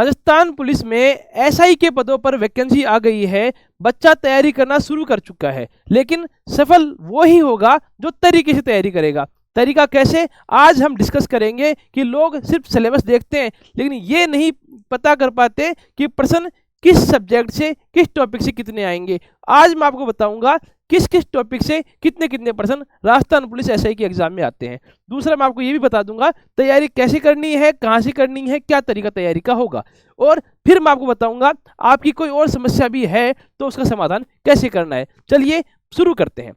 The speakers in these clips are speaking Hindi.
राजस्थान पुलिस में एसआई के पदों पर वैकेंसी आ गई है। बच्चा तैयारी करना शुरू कर चुका है, लेकिन सफल वो ही होगा जो तरीके से तैयारी करेगा। तरीका कैसे, आज हम डिस्कस करेंगे कि लोग सिर्फ सिलेबस देखते हैं लेकिन ये नहीं पता कर पाते कि प्रश्न किस सब्जेक्ट से, किस टॉपिक से कितने आएंगे। आज मैं आपको बताऊंगा किस किस टॉपिक से कितने कितने प्रश्न राजस्थान पुलिस एसआई के एग्जाम में आते हैं। दूसरा मैं आपको ये भी बता दूंगा तैयारी कैसे करनी है, कहाँ से करनी है, क्या तरीका तैयारी का होगा। और फिर मैं आपको बताऊंगा आपकी कोई और समस्या भी है तो उसका समाधान कैसे करना है। चलिए शुरू करते हैं।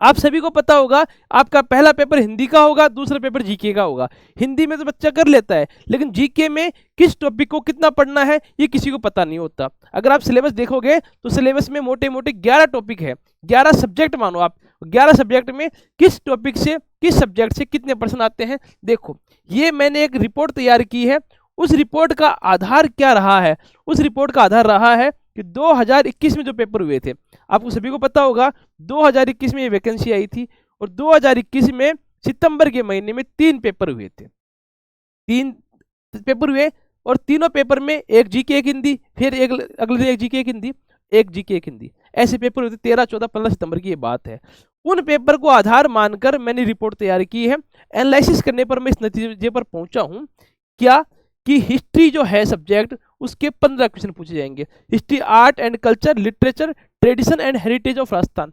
आप सभी को पता होगा आपका पहला पेपर हिंदी का होगा, दूसरा पेपर जीके का होगा। हिंदी में तो बच्चा कर लेता है, लेकिन जीके में किस टॉपिक को कितना पढ़ना है ये किसी को पता नहीं होता। अगर आप सिलेबस देखोगे तो सिलेबस में मोटे मोटे 11 टॉपिक है, 11 सब्जेक्ट मानो आप। 11 सब्जेक्ट में किस टॉपिक से, किस सब्जेक्ट से कितने प्रश्न आते हैं। देखो, ये मैंने एक रिपोर्ट तैयार की है। उस रिपोर्ट का आधार क्या रहा है? उस रिपोर्ट का आधार रहा है कि 2021 में जो पेपर हुए थे, आपको सभी को पता होगा 2021 में ये वैकेंसी आई थी और 2021 में सितंबर के महीने में 3 पेपर हुए थे। 3 पेपर हुए और तीनों पेपर में एक जीके एक हिंदी, फिर एक अगले दिन एक जीके एक हिंदी, एक जीके एक हिंदी, ऐसे पेपर हुए थे। 13, 14, 15 सितंबर की ये बात है। उन पेपर को आधार मानकर मैंने रिपोर्ट तैयार की है। एनालिसिस करने पर मैं इस नतीजे पर पहुंचा हूं क्या कि हिस्ट्री जो है सब्जेक्ट, उसके 15 क्वेश्चन पूछे जाएंगे। History, art and culture, literature, tradition and heritage of Rajasthan.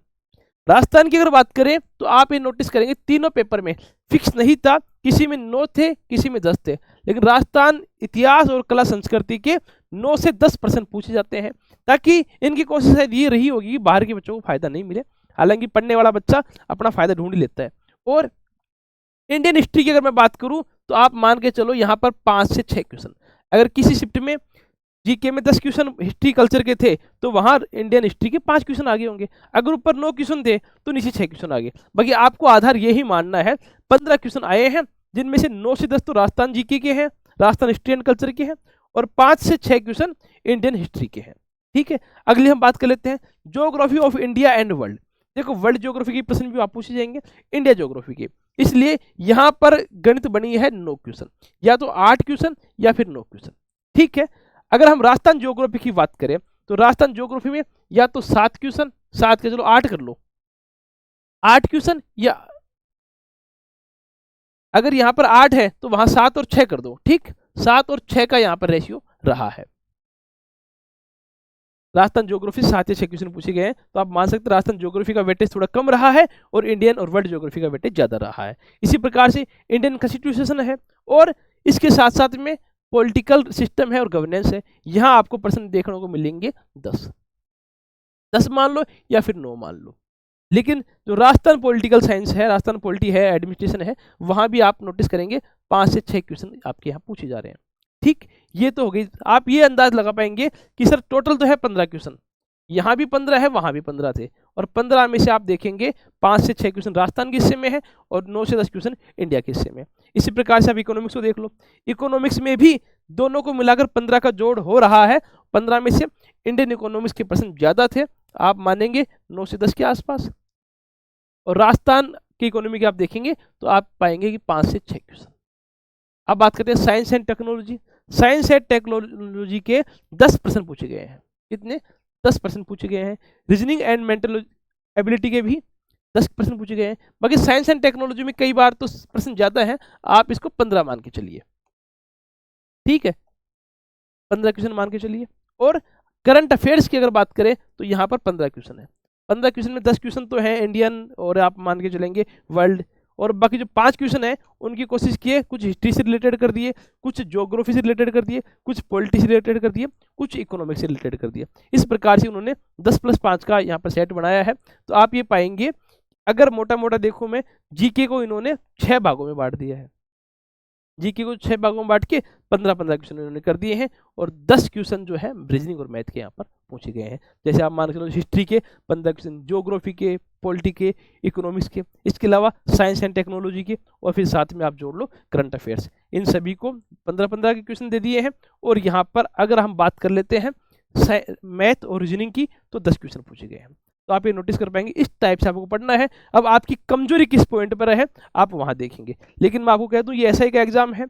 Rajasthan की अगर बात करें तो आप ये नोटिस करेंगे तीनों पेपर में फिक्स नहीं था, किसी में 9 थे, किसी में 10 थे, लेकिन राजस्थान इतिहास और कला संस्कृति के 9 से 10 प्रश्न पूछे जाते हैं, ताकि इनकी कोशिश शायद ये रही होगी कि बाहर के बच्चों को फायदा नहीं मिले। हालांकि पढ़ने वाला बच्चा अपना फायदा ढूंढ ही लेता है। और इंडियन हिस्ट्री की अगर मैं बात करूं तो आप मान के चलो यहाँ पर 5 से 6 क्वेश्चन। अगर किसी शिफ्ट में जीके में 10 क्वेश्चन हिस्ट्री कल्चर के थे तो वहां इंडियन हिस्ट्री के 5 क्वेश्चन आगे होंगे। अगर ऊपर 9 क्वेश्चन थे तो नीचे 6 क्वेश्चन आगे। बाकी आपको आधार यही मानना है 15 क्वेश्चन आए हैं, जिनमें से 9 से 10 तो राजस्थान जीके के हैं, राजस्थान हिस्ट्री एंड कल्चर के हैं, और 5 से 6 क्वेश्चन इंडियन हिस्ट्री के हैं। ठीक है, अगली हम बात कर लेते हैं geography of India and world. देखो, वर्ल्ड ज्योग्राफी के प्रश्न भी आप पूछे जाएंगे, इंडिया ज्योग्राफी के, इसलिए यहां पर गणित बनी है 9 क्वेश्चन, या तो 8 क्वेश्चन या फिर 9 क्वेश्चन। ठीक है, अगर हम राजस्थान ज्योग्राफी की बात करें तो राजस्थान ज्योग्राफी में या तो 7 क्वेश्चन, 7 के चलो 8 कर लो, 8 क्वेश्चन, या अगर यहां पर 8 है तो वहां 7 और 6 कर दो। ठीक, 7 और 6 का यहां पर रेशियो रहा है। राजस्थान ज्योग्राफी 7 या 6 क्वेश्चन पूछे गए हैं, तो आप मान सकते हैं राजस्थान ज्योग्राफी का वेटेज थोड़ा कम रहा है और इंडियन और वर्ल्ड ज्योग्राफी का वेटेज ज्यादा रहा है। इसी प्रकार से इंडियन कॉन्स्टिट्यूशन है और इसके साथ साथ में पॉलिटिकल सिस्टम है और गवर्नेंस है। यहां आपको प्रश्न देखने को मिलेंगे 10 मान लो या फिर 9 मान लो। लेकिन जो राजस्थान पॉलिटिकल साइंस है, राजस्थान पॉलिटी है, एडमिनिस्ट्रेशन है, वहां भी आप नोटिस करेंगे 5 से 6 क्वेश्चन आपके यहाँ पूछे जा रहे हैं। ठीक, ये तो हो गई। आप ये अंदाज लगा पाएंगे कि सर टोटल तो है 15 क्वेश्चन, यहाँ भी 15 है, वहां भी 15 थे, और 15 में से आप देखेंगे 5 से 6 क्वेश्चन राजस्थान के हिस्से में है और 9 से 10 क्वेश्चन इंडिया के हिस्से में। इसी प्रकार से आप इकोनॉमिक्स को देख लो, इकोनॉमिक्स में भी दोनों को मिलाकर 15 का जोड़ हो रहा है। 15 में से इंडियन इकोनॉमिक्स के प्रश्न ज्यादा थे, आप मानेंगे 9 से 10 के आसपास, और राजस्थान की इकोनॉमी के आप देखेंगे तो आप पाएंगे कि 5 से 6 क्वेश्चन। अब बात करते हैं science and technology. Science and technology के 10 प्रश्न पूछे गए हैं। कितने? 10 प्रश्न पूछे गए हैं। रीजनिंग एंड मेंटल एबिलिटी के भी 10 प्रश्न पूछे गए हैं। बाकी साइंस एंड टेक्नोलॉजी में कई बार तो प्रश्न ज्यादा है, आप इसको 15 मान के चलिए। ठीक है, 15 क्वेश्चन मान के चलिए। और करंट अफेयर्स की अगर बात करें तो यहाँ पर 15 क्वेश्चन है। 15 क्वेश्चन में 10 क्वेश्चन तो है इंडियन और आप मान के चलेंगे वर्ल्ड, और बाकी जो 5 क्वेश्चन है उनकी कोशिश किए, कुछ हिस्ट्री से रिलेटेड कर दिए, कुछ ज्योग्राफी से रिलेटेड कर दिए, कुछ पॉलिटी से रिलेटेड कर दिए, कुछ इकोनॉमिक्स से रिलेटेड कर दिए। इस प्रकार से उन्होंने 10+5 का यहाँ पर सेट बनाया है। तो आप ये पाएंगे, अगर मोटा मोटा देखो मैं, जीके को इन्होंने 6 भागों में बांट दिया है। जीके को 6 भागों में बांट के 15-15 क्वेश्चन इन्होंने कर दिए हैं, और 10 क्वेश्चन जो है रीजनिंग और मैथ के यहाँ पर पूछे गए हैं। जैसे आप मान के चलो हिस्ट्री के 15 क्वेश्चन, ज्योग्राफी के, पॉलिटी के, इकोनॉमिक्स के, इसके अलावा साइंस एंड टेक्नोलॉजी के, और फिर साथ में आप जोड़ लो करंट अफेयर्स। इन सभी को 15-15 के क्वेश्चन दे दिए हैं। और यहाँ पर अगर हम बात कर लेते हैं मैथ और रीजनिंग की तो 10 क्वेश्चन पूछे गए हैं। तो आप ये नोटिस कर पाएंगे, इस टाइप से आपको पढ़ना है। अब आपकी कमजोरी किस पॉइंट पर है आप वहां देखेंगे। लेकिन मैं आपको कह दूं, ये एसआई का एग्जाम है,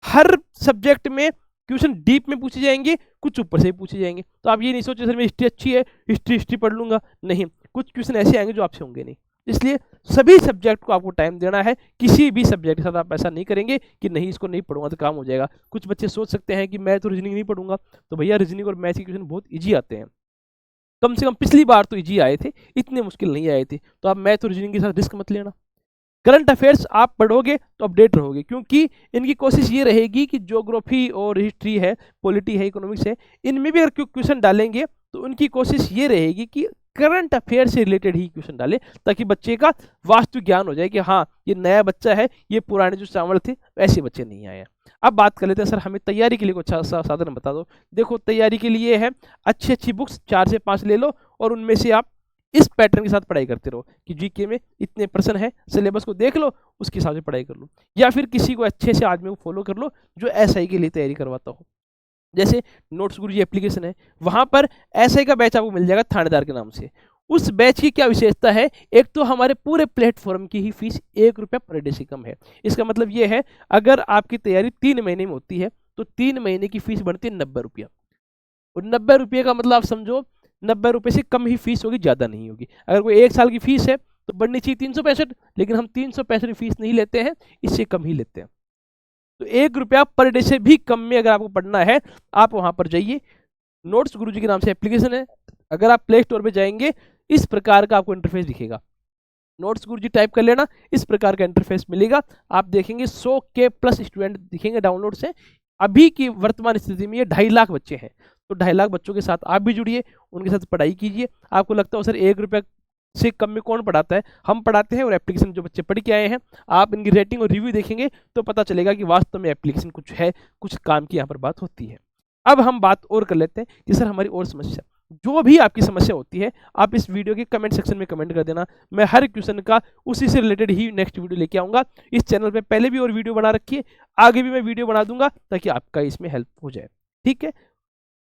हर सब्जेक्ट में क्वेश्चन डीप में पूछे जाएंगे, कुछ ऊपर से ही पूछे जाएंगे। तो आप ये नहीं सोचो सर मेरी हिस्ट्री अच्छी है, हिस्ट्री पढ़ लूंगा, नहीं, कुछ क्वेश्चन ऐसे आएंगे जो आपसे होंगे नहीं। इसलिए सभी सब्जेक्ट को आपको टाइम देना है। किसी भी सब्जेक्ट के साथ आप ऐसा नहीं करेंगे कि नहीं इसको नहीं पढ़ूंगा तो काम हो जाएगा। कुछ बच्चे सोच सकते हैं कि मैं तो रीजनिंग नहीं पढ़ूंगा, तो भैया रीजनिंग और मैथ के क्वेश्चन बहुत ईजी आते हैं, कम से कम पिछली बार तो ईजी आए थे, इतने मुश्किल नहीं आए थे। तो आप मैथ और रीजनिंग के साथ रिस्क मत लेना। करंट अफेयर्स आप पढ़ोगे तो अपडेट रहोगे, क्योंकि इनकी कोशिश ये रहेगी कि ज्योग्राफी और हिस्ट्री है, पॉलिटी है, इकोनॉमिक्स है, इनमें भी अगर क्वेश्चन डालेंगे तो उनकी कोशिश ये रहेगी कि करंट अफेयर से रिलेटेड ही क्वेश्चन डाले, ताकि बच्चे का वास्तु ज्ञान हो जाए कि हाँ ये नया बच्चा है, ये पुराने जो चावल थे ऐसे बच्चे नहीं आए हैं। अब बात कर लेते हैं सर हमें तैयारी के लिए कुछ अच्छा साधन बता दो। देखो तैयारी के लिए है अच्छी अच्छी बुक्स 4 से 5 ले लो और उनमें से आप इस पैटर्न के साथ पढ़ाई करते रहो कि जीके में इतने प्रश्न है, सिलेबस को देख लो, उसके हिसाब से पढ़ाई कर लो, या फिर किसी को अच्छे से आदमी को फॉलो कर लो जो एसआई के लिए तैयारी करवाता हो। जैसे नोट्स गुरुजी एप्लीकेशन है, वहां पर एसआई का बैच आपको मिल जाएगा थानेदार के नाम से। उस बैच की क्या विशेषता है, एक तो हमारे पूरे प्लेटफॉर्म की ही फीस 1 रुपया पर डे से कम है। इसका मतलब ये है अगर आपकी तैयारी 3 महीने में होती है तो 3 महीने की फीस बनती है 90 रुपया, और 90 रुपये का मतलब आप समझो 90 रुपये से कम ही फीस होगी, ज़्यादा नहीं होगी। अगर कोई 1 साल की फीस है तो बढ़नी चाहिए 365, लेकिन हम 365 फीस नहीं लेते हैं, इससे कम ही लेते हैं। तो 1 रुपया पर डे से भी कम में अगर आपको पढ़ना है आप वहां पर जाइए। नोट्स गुरुजी के नाम से एप्लीकेशन है, अगर आप प्ले स्टोर पे जाएंगे इस प्रकार का आपको इंटरफेस दिखेगा, नोट्स गुरुजी टाइप कर लेना, इस प्रकार का इंटरफेस मिलेगा। आप देखेंगे 100 के प्लस स्टूडेंट दिखेंगे डाउनलोड से। अभी की वर्तमान स्थिति में ये 2.5 लाख बच्चे हैं, तो 2.5 लाख बच्चों के साथ आप भी जुड़िए, उनके साथ पढ़ाई कीजिए। आपको लगता हो सर 1 रुपया से कम में कौन पढ़ाता है, हम पढ़ाते हैं, और एप्लीकेशन जो बच्चे पढ़ के आए हैं आप इनकी रेटिंग और रिव्यू देखेंगे तो पता चलेगा कि वास्तव में एप्लीकेशन कुछ है, कुछ काम की यहाँ पर बात होती है। अब हम बात और कर लेते हैं कि सर हमारी और समस्या, जो भी आपकी समस्या होती है आप इस वीडियो के कमेंट सेक्शन में कमेंट कर देना। मैं हर क्वेश्चन का उसी से रिलेटेड ही नेक्स्ट वीडियो लेके आऊँगा। इस चैनल पे पहले भी और वीडियो बना रखी है, आगे भी मैं वीडियो बना दूंगा ताकि आपका इसमें हेल्प हो जाए। ठीक है,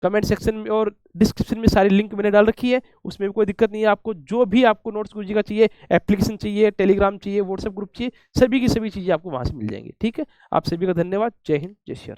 कमेंट सेक्शन में और डिस्क्रिप्शन में सारी लिंक मैंने डाल रखी है, उसमें भी कोई दिक्कत नहीं है। आपको जो भी आपको नोट्स गुरुजी का चाहिए, एप्लीकेशन चाहिए, टेलीग्राम चाहिए, व्हाट्सएप ग्रुप चाहिए, सभी की सभी चीज़ें आपको वहाँ से मिल जाएंगी। ठीक है, आप सभी का धन्यवाद। जय हिंद, जय श्री राम।